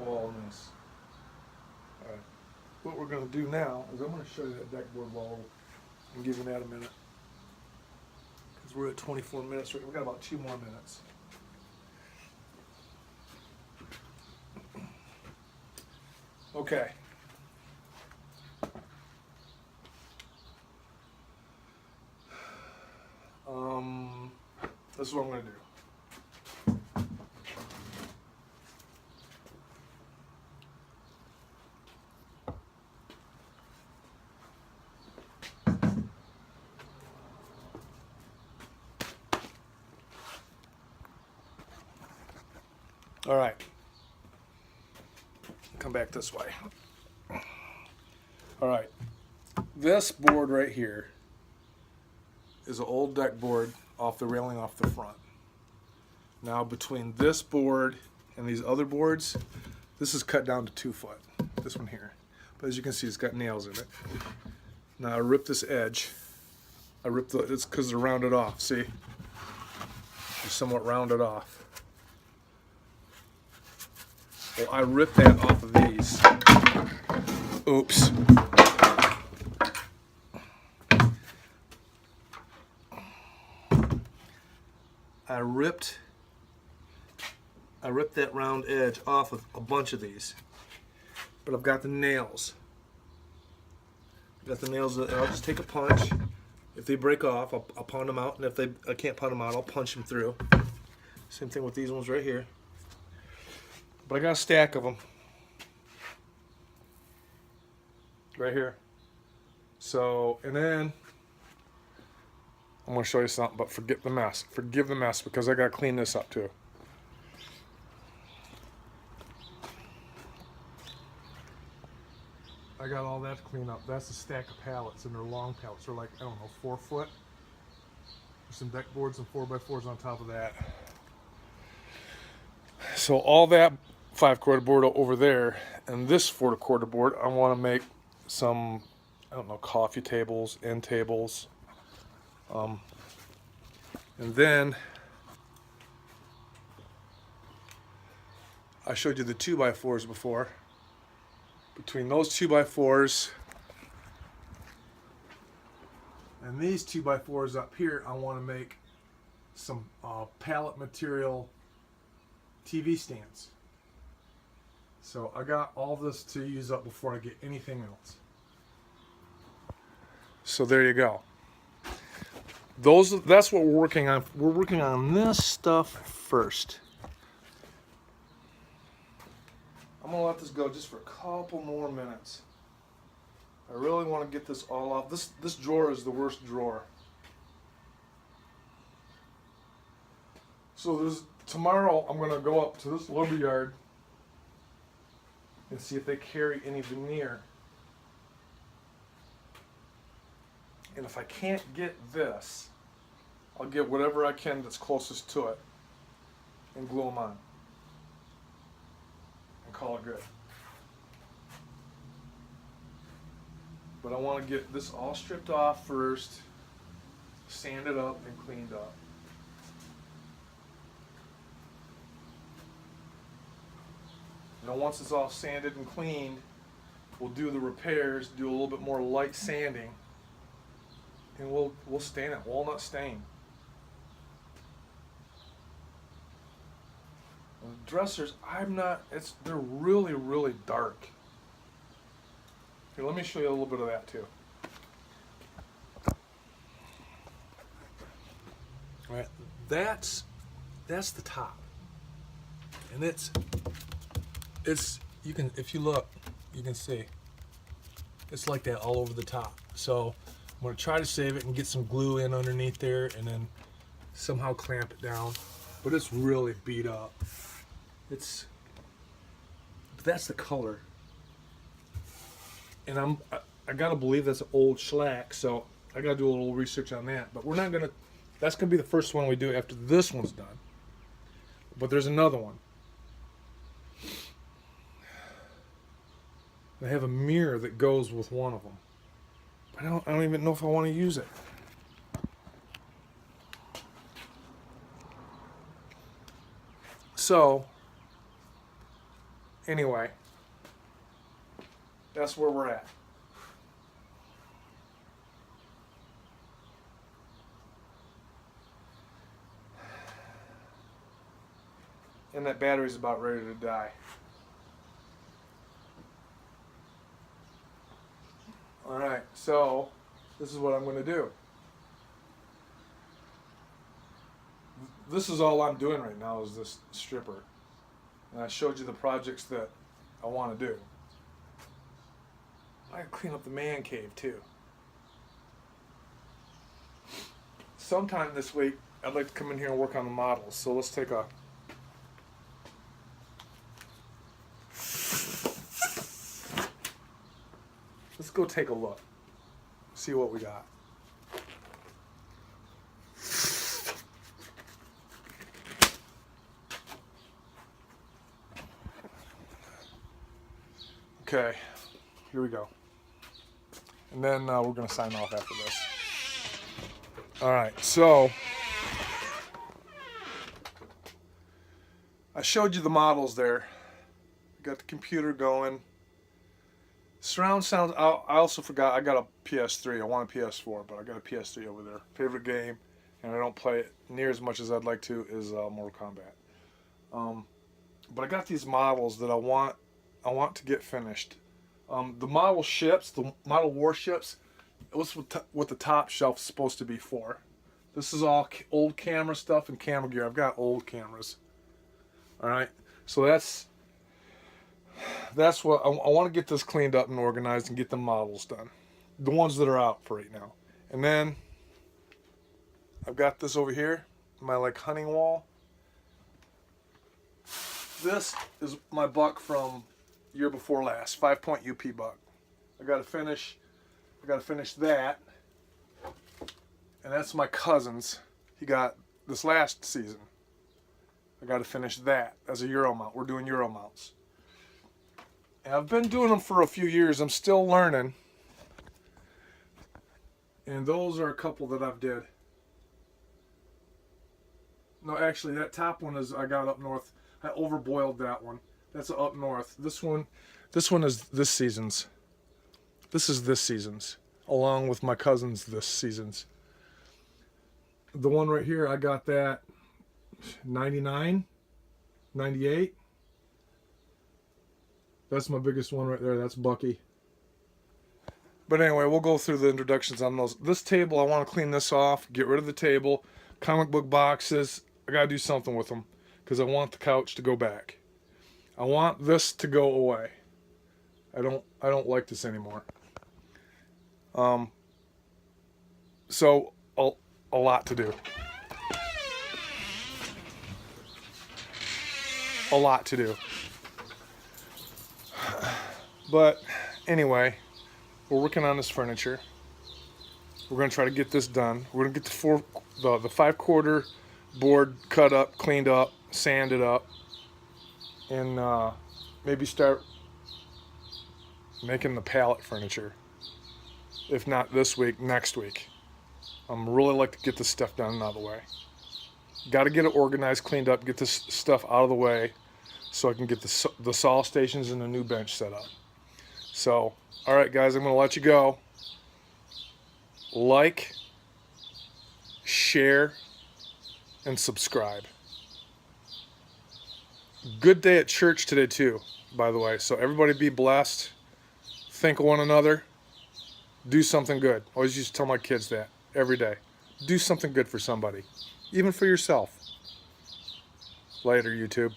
wall in this. All right. What we're going to do now is I'm going to show you that deck board wall and give you that a minute. Because we're at 24 minutes. We've got about 2 more minutes. Okay. This is what I'm going to do. All right. Come back this way. All right. This board right here is an old deck board off the railing off the front. Now between this board and these other boards, this is cut down to 2 foot, this one here. But as you can see, it's got nails in it. Now I ripped this edge. It's because they're rounded off, see? They're somewhat rounded off. Well, I ripped that off of these. Oops. I ripped that round edge off of a bunch of these, but I've got the nails. I'll just take a punch. If they break off, I'll pound them out, and if I can't pound them out, I'll punch them through. Same thing with these ones right here. But I got a stack of them right here. So, and then I'm going to show you something, but forget the mess. Forgive the mess, because I got to clean this up too. I got all that to clean up. That's a stack of pallets, and they're long pallets. They're like, I don't know, 4 foot. There's some deck boards and 4x4s on top of that. So all that 5/4 board over there and this 4/4 board, I want to make some, I don't know, coffee tables, end tables. And then I showed you the 2x4s before. Between those 2x4s and these 2x4s up here, I want to make some pallet material TV stands. So I got all this to use up before I get anything else. So there you go. That's what we're working on. We're working on this stuff first. I'm gonna let this go just for a couple more minutes. I really want to get this all off. This drawer is the worst drawer. So tomorrow I'm gonna go up to this lumber yard and see if they carry any veneer. And if I can't get this, I'll get whatever I can that's closest to it and glue them on and call it good. But I want to get this all stripped off first, sanded up and cleaned up. Now once it's all sanded and cleaned, we'll do the repairs, do a little bit more light sanding, and we'll stain it, walnut stain. The dressers, they're really, really dark. Here, let me show you a little bit of that too. All right, that's the top, and it's you can, if you look, you can see it's like that all over the top. So I'm going to try to save it and get some glue in underneath there, and then somehow clamp it down. But it's really beat up. But that's the color. And I gotta believe that's an old shellac, so I gotta do a little research on that. But that's gonna be the first one we do after this one's done. But there's another one. I have a mirror that goes with one of them. I don't even know if I want to use it. So Anyway, that's where we're at. And that battery's about ready to die. Alright, so this is what I'm going to do. This is all I'm doing right now is this stripper. And I showed you the projects that I want to do. I gotta clean up the man cave too. Sometime this week, I'd like to come in here and work on the models. So let's take a... Let's go take a look. See what we got. Okay, here we go. And then we're going to sign off after this. All right, so I showed you the models there. Got the computer going. Surround sound, I also forgot, I got a PS3. I want a PS4, but I got a PS3 over there. Favorite game, and I don't play it near as much as I'd like to, is Mortal Kombat. But I got these models that I want to get finished. The model ships, the model warships, it was what the top shelf is supposed to be for. This is all old camera stuff and camera gear. I've got old cameras. Alright, so that's what I want to get this cleaned up and organized and get the models done. The ones that are out for right now. And then I've got this over here, my like hunting wall. This is my buck from year before last, 5-point UP buck. I gotta finish that. And that's my cousin's. He got this last season. I gotta finish that as a Euro mount. We're doing Euro mounts. And I've been doing them for a few years. I'm still learning. And those are a couple that I've did. No, actually, that top one is I got up north. I overboiled that one. That's up north. This one is this season's. This is this season's, along with my cousin's this season's. The one right here, I got that 99, 98. That's my biggest one right there. That's Bucky. But anyway, we'll go through the introductions on those. This table, I want to clean this off, get rid of the table. Comic book boxes, I got to do something with them because I want the couch to go back. I want this to go away. I don't like this anymore. So a lot to do. A lot to do. But anyway, we're working on this furniture. We're going to try to get this done. We're going to get the 5/4 board cut up, cleaned up, sanded up, and maybe start making the pallet furniture. If not this week, next week. I'm really like to get this stuff done and out of the way. Got to get it organized, cleaned up, get this stuff out of the way so I can get the saw stations and the new bench set up. So, all right, guys, I'm going to let you go. Like, share, and subscribe. Good day at church today, too, by the way. So everybody be blessed. Think of one another. Do something good. I always used to tell my kids that every day. Do something good for somebody, even for yourself. Later, YouTube.